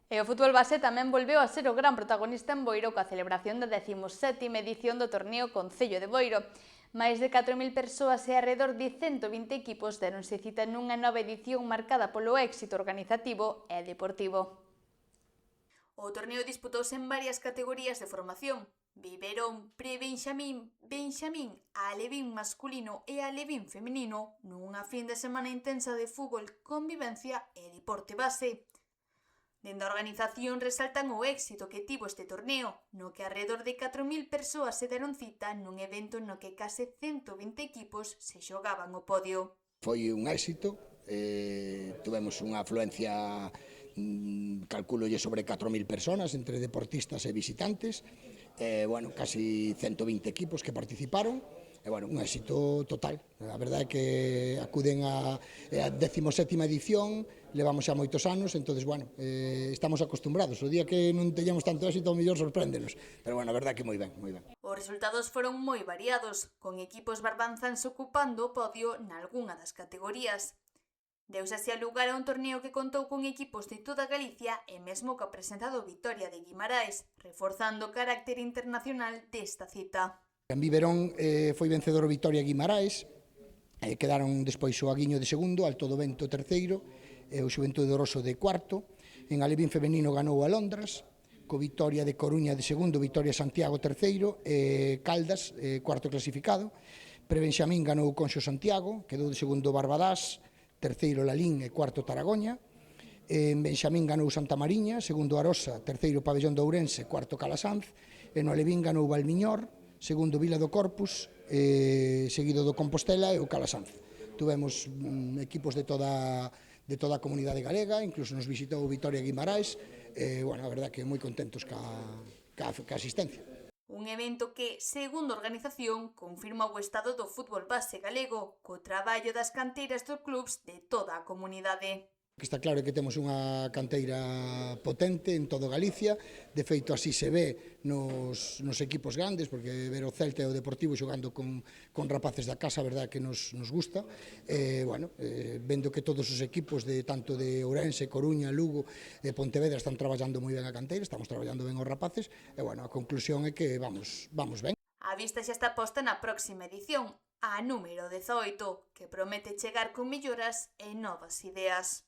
E o fútbol base tamén volveu a ser o gran protagonista en Boiro coa celebración da 17ª edición do torneo Concello de Boiro. Máis de 4.000 persoas e arredor de 120 equipos deronse cita nunha nova edición marcada polo éxito organizativo e deportivo. O torneo disputouse en varias categorías de formación: biberón, pre-benxamín, benxamín, alevín masculino e alevín feminino, nunha fin de semana intensa de fútbol, convivencia e deporte base. Dende a organización resaltan o éxito que tivo este torneo, no que arredor de 4.000 persoas se deron cita nun evento no que case 120 equipos se xogaban o podio. Foi un éxito, tuvemos unha afluencia, calculolle sobre 4.000 personas entre deportistas e visitantes, bueno, casi 120 equipos que participaron, e bueno, un éxito total. A verdade é que acuden a 17ª edición, levamos xa moitos anos, entonces bueno, estamos acostumbrados. O día que non teñamos tanto éxito, ao mellor sorpréndenos, pero bueno, a verdade é que moi ben, moi ben. Os resultados foron moi variados, con equipos barbanzans ocupando o podio nalgunha das categorías. Deuse así a lugar a un torneo que contou con equipos de toda Galicia e mesmo co presentado Vitoria de Guimarães, reforzando o carácter internacional desta cita. En Biberón foi vencedor o Vitoria Guimarães, quedaron despois o Aguiño de segundo, Alto do Vento terceiro, e o Xuventude de Oroso de cuarto. En alevín femenino ganou a Londras, co Vitoria de Coruña de segundo, Vitoria Santiago terceiro, e Caldas cuarto clasificado. Pre-benxamín ganou o Conxo Santiago, quedou de segundo Barbadás, terceiro Lalín e cuarto Taragoña. En benxamín ganou Santa Mariña, segundo Arosa, terceiro Pabellón de Ourense, cuarto Calasanz. E no alevín ganou Valmiñor, segundo Vila do Corpus, seguido do Compostela e o Calasanz. Tuvemos equipos de toda a comunidade galega, incluso nos visitou o Vitoria Guimarães, bueno, a verdade que moi contentos ca asistencia. Un evento que, segundo a organización, confirma o estado do fútbol base galego, co traballo das canteiras dos clubs de toda a comunidade. O que está claro é que temos unha canteira potente en todo Galicia, de feito así se ve nos equipos grandes, porque ver o Celta e o Deportivo xogando con rapaces da casa, a verdade que nos gusta, bueno, vendo que todos os equipos tanto de Ourense, Coruña, Lugo e Pontevedra están traballando moi ben a canteira, estamos traballando ben os rapaces, e bueno, a conclusión é que vamos ben. A vista xa está posta na próxima edición, a número 18, que promete chegar con melloras e novas ideas.